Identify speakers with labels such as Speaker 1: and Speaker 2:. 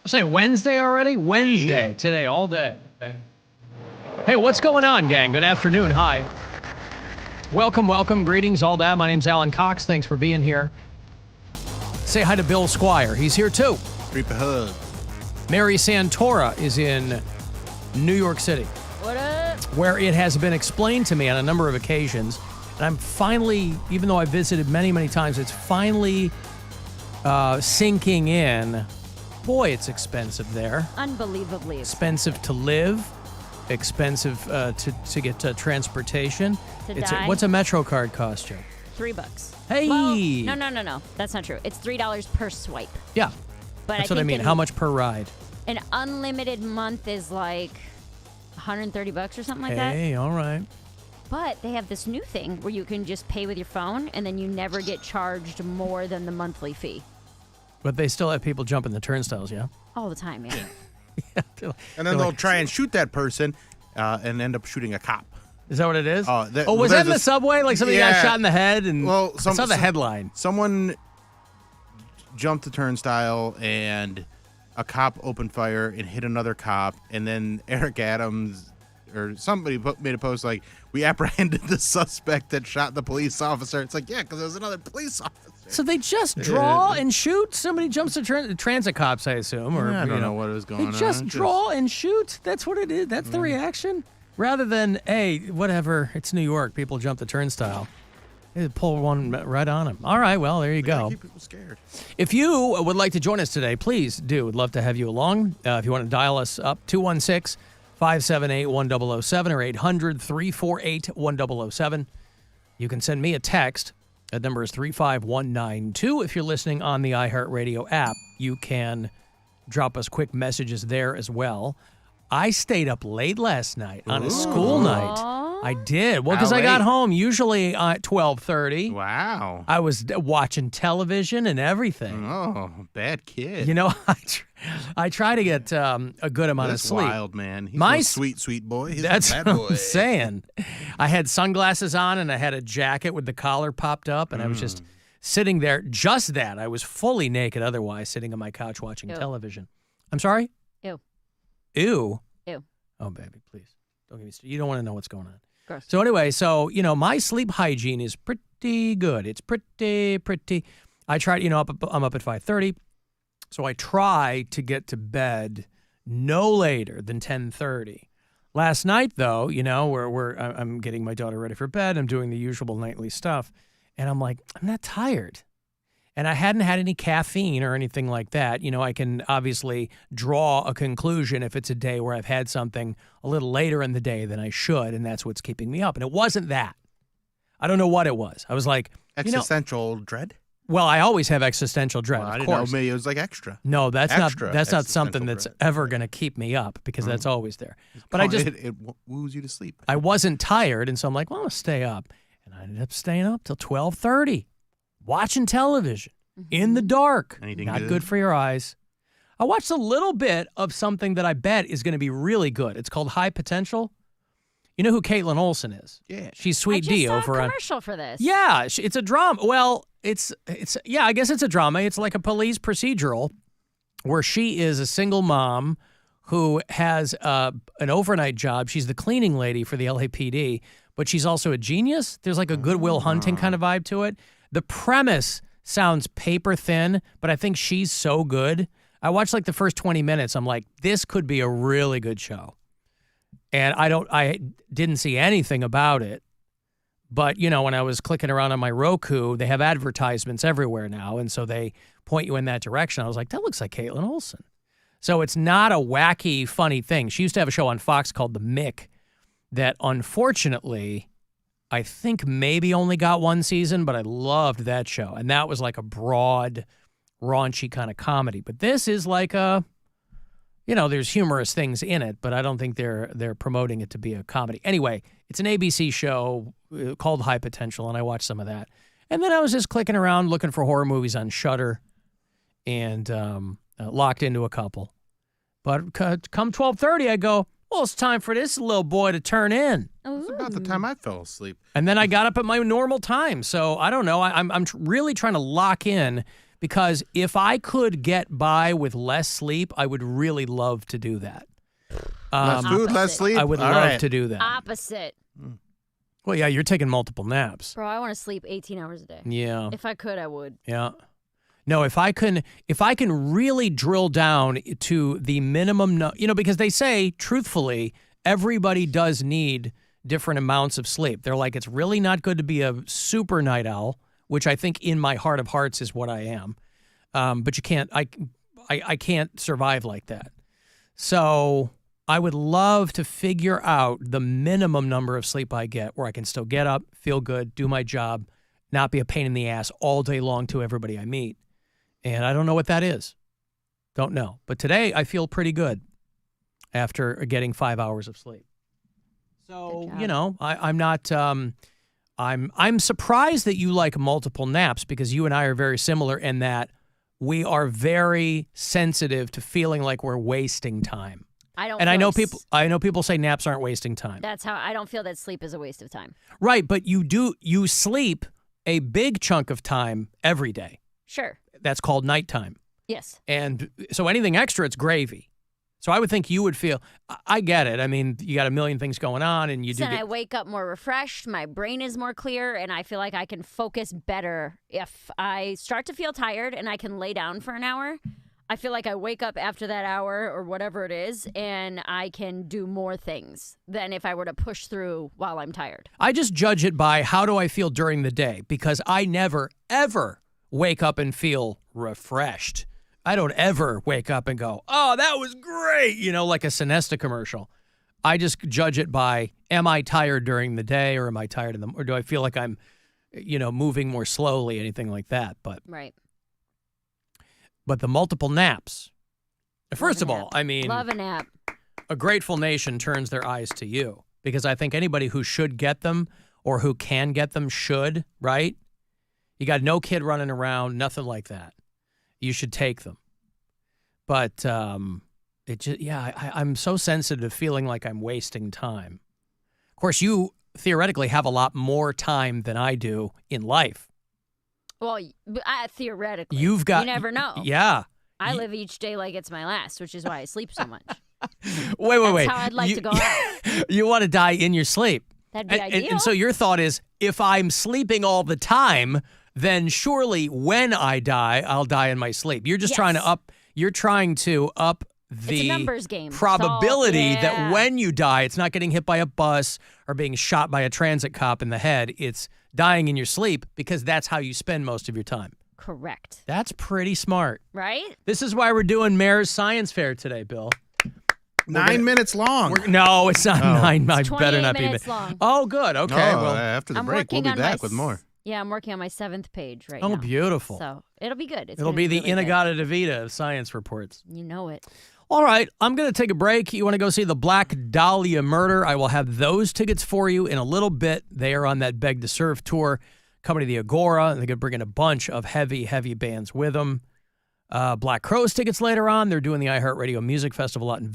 Speaker 1: I'm saying Wednesday already? Wednesday. Today, all day. Hey, what's going on, gang? Good afternoon. Hi. Welcome, welcome. Greetings, all that. My name's Alan Cox. Thanks for being here. Say hi to Bill Squire. He's here, too.
Speaker 2: Creep a hug.
Speaker 1: Mary Santora is in New York City.
Speaker 3: What up?
Speaker 1: Where it has been explained to me on a number of occasions. And I'm finally, even though I've visited many, many times, it's finally sinking in. Boy, it's expensive there.
Speaker 3: Unbelievably
Speaker 1: expensive to live, expensive to get transportation.
Speaker 3: What's
Speaker 1: a Metro card cost you?
Speaker 3: $3.
Speaker 1: Hey!
Speaker 3: Well, no. That's not true. It's $3 per swipe.
Speaker 1: Yeah.
Speaker 3: But
Speaker 1: That's what I mean. How much per ride?
Speaker 3: An unlimited month is like $130 or something like that.
Speaker 1: Hey, all right.
Speaker 3: But they have this new thing where you can just pay with your phone and then you never get charged more than the monthly fee.
Speaker 1: But they still have people jumping the turnstiles, yeah?
Speaker 3: All the time, yeah.
Speaker 1: Yeah,
Speaker 2: and then they'll try and shoot that person and end up shooting a cop.
Speaker 1: Is that what it is?
Speaker 2: Was
Speaker 1: that in the subway? Like somebody got shot in the head? And I saw the headline.
Speaker 2: Someone jumped the turnstile and a cop opened fire and hit another cop. And then Eric Adams or somebody made a post like, we apprehended the suspect that shot the police officer. It's like, yeah, because there was another police officer.
Speaker 1: So they just draw and shoot? Somebody jumps the transit cops, I assume. Or
Speaker 2: I don't know what was going on.
Speaker 1: They just draw and shoot? That's what it is? That's the reaction? Rather than, hey, whatever, it's New York, people jump the turnstile. They pull one right on them. All right, well, there you go.
Speaker 2: Keep people scared.
Speaker 1: If you would like to join us today, please do. We'd love to have you along. If you want to dial us up, 216-578-1007 or 800-348-1007. You can send me a text. That number is 35192. If you're listening on the iHeartRadio app, you can drop us quick messages there as well. I stayed up late last night on a school night. I did. Well, because I got home usually at 12:30.
Speaker 2: Wow.
Speaker 1: I was watching television and everything.
Speaker 2: Oh, bad kid.
Speaker 1: You know, I try to get a good amount of sleep.
Speaker 2: That's wild, man. He's a sweet, sweet boy.
Speaker 1: That's
Speaker 2: a bad boy.
Speaker 1: what I'm saying. I had sunglasses on and I had a jacket with the collar popped up and I was just sitting there. Just that. I was fully naked otherwise, sitting on my couch watching television. I'm sorry?
Speaker 3: Ew.
Speaker 1: Ew?
Speaker 3: Ew.
Speaker 1: Oh, baby, please. Don't give me you don't want to know what's going on.
Speaker 3: Gross.
Speaker 1: So anyway, my sleep hygiene is pretty good. It's pretty. I try, I'm up at 5:30, so I try to get to bed no later than 10:30. Last night, though, I'm getting my daughter ready for bed. I'm doing the usual nightly stuff, and I'm like, I'm not tired. And I hadn't had any caffeine or anything like that. I can obviously draw a conclusion if it's a day where I've had something a little later in the day than I should, and that's what's keeping me up. And it wasn't that. I don't know what it was. I was like,
Speaker 2: existential dread?
Speaker 1: Well, I always have existal dread,
Speaker 2: I
Speaker 1: of
Speaker 2: didn't
Speaker 1: course.
Speaker 2: know maybe it was like extra.
Speaker 1: No, that's not something that's
Speaker 2: dread.
Speaker 1: ever going to keep me up because that's always there. But
Speaker 2: it woos you to sleep.
Speaker 1: I wasn't tired, and so I'm like, well, I'll stay up. And I ended up staying up till 12:30. Watching television in the dark.
Speaker 2: Anything
Speaker 1: Not good for your eyes. I watched a little bit of something that I bet is going to be really good. It's called High Potential. You know who Caitlin Olsen is?
Speaker 2: Yeah.
Speaker 1: She's Sweet D over on.
Speaker 3: I just saw a commercial for this.
Speaker 1: Yeah, it's a drama. Well, I guess it's a drama. It's like a police procedural where she is a single mom who has an overnight job. She's the cleaning lady for the LAPD, but she's also a genius. There's like a Good Will Hunting kind of vibe to it. The premise sounds paper thin, but I think she's so good. I watched like the first 20 minutes. I'm like, this could be a really good show. And I didn't see anything about it. But, when I was clicking around on my Roku, they have advertisements everywhere now. And so they point you in that direction. I was like, that looks like Caitlin Olsen. So it's not a wacky, funny thing. She used to have a show on Fox called The Mick that unfortunately, I think maybe only got one season, but I loved that show. And that was like a broad, raunchy kind of comedy. But this is like there's humorous things in it, but I don't think they're promoting it to be a comedy. Anyway, it's an ABC show called High Potential, and I watched some of that. And then I was just clicking around looking for horror movies on Shudder and locked into a couple. But come 12:30, I go, well, it's time for this little boy to turn in.
Speaker 2: It's about the time I fell asleep.
Speaker 1: And then I got up at my normal time. So I don't know. I'm really trying to lock in because if I could get by with less sleep, I would really love to do that.
Speaker 2: Less food, less
Speaker 3: Opposite.
Speaker 2: sleep.
Speaker 1: I would
Speaker 2: All
Speaker 1: love
Speaker 2: right.
Speaker 1: to do that.
Speaker 3: Opposite.
Speaker 1: Well, yeah, you're taking multiple naps.
Speaker 3: Bro, I want to sleep 18 hours a day.
Speaker 1: Yeah.
Speaker 3: If I could, I would.
Speaker 1: Yeah. No, if I can really drill down to the minimum, because they say, truthfully, everybody does need different amounts of sleep. They're like, it's really not good to be a super night owl, which I think in my heart of hearts is what I am. But you can't, I can't survive like that. So I would love to figure out the minimum number of sleep I get where I can still get up, feel good, do my job, not be a pain in the ass all day long to everybody I meet. And I don't know what that is. Don't know. But today I feel pretty good after getting 5 hours of sleep. So, I'm not I'm surprised that you like multiple naps because you and I are very similar in that we are very sensitive to feeling like we're wasting time.
Speaker 3: I don't.
Speaker 1: And I
Speaker 3: feel
Speaker 1: know people say naps aren't wasting time.
Speaker 3: That's how I don't feel that sleep is a waste of time.
Speaker 1: Right, but you sleep a big chunk of time every day.
Speaker 3: Sure.
Speaker 1: That's called nighttime.
Speaker 3: Yes.
Speaker 1: And so anything extra, it's gravy. So I would think you would feel, I get it. I mean, you got a million things going on and you do
Speaker 3: I wake up more refreshed, my brain is more clear, and I feel like I can focus better. If I start to feel tired and I can lay down for an hour, I feel like I wake up after that hour or whatever it is, and I can do more things than if I were to push through while I'm tired.
Speaker 1: I just judge it by how do I feel during the day because I never, ever wake up and feel refreshed. I don't ever wake up and go, oh, that was great, like a Sonesta commercial. I just judge it by, am I tired during the day or am I tired or do I feel like I'm, moving more slowly, anything like that. But the multiple naps. First of all, I mean,
Speaker 3: love a nap.
Speaker 1: A grateful nation turns their eyes to you because I think anybody who should get them or who can get them should, right? You got no kid running around, nothing like that. You should take them. But I'm so sensitive to feeling like I'm wasting time. Of course, you theoretically have a lot more time than I do in life.
Speaker 3: Well, theoretically.
Speaker 1: You
Speaker 3: never know.
Speaker 1: Yeah.
Speaker 3: I live each day like it's my last, which is why I sleep so much.
Speaker 1: Wait.
Speaker 3: That's how I'd like to go out.
Speaker 1: You want to die in your sleep.
Speaker 3: That'd be ideal.
Speaker 1: And so your thought is, if I'm sleeping all the time, then surely when I die, I'll die in my sleep. You're just trying to up the
Speaker 3: it's a numbers game.
Speaker 1: Probability that when you die, it's not getting hit by a bus or being shot by a transit cop in the head. It's dying in your sleep because that's how you spend most of your time.
Speaker 3: Correct.
Speaker 1: That's pretty smart.
Speaker 3: Right?
Speaker 1: This is why we're doing Mayor's Science Fair today, Bill.
Speaker 2: 9 minutes long.
Speaker 1: No, it's not 9. I
Speaker 3: It's
Speaker 1: better not be.
Speaker 3: 28 minutes long.
Speaker 1: Oh, good. Okay. Well,
Speaker 2: after the
Speaker 3: I'm
Speaker 2: break, we'll be
Speaker 3: working on
Speaker 2: back with more.
Speaker 3: Yeah, I'm working on my 7th page right now.
Speaker 1: oh, beautiful.
Speaker 3: So it'll be good.
Speaker 1: It'll be the
Speaker 3: really good.
Speaker 1: Inagata Devita of science reports.
Speaker 3: You know it.
Speaker 1: All right, I'm going to take a break. You want to go see the Black Dahlia Murder? I will have those tickets for you in a little bit. They are on that Beg to Serve tour coming to the Agora. They're going to bring in a bunch of heavy, heavy bands with them. Black Crowes tickets later on. They're doing the iHeartRadio Music Festival out in Vegas.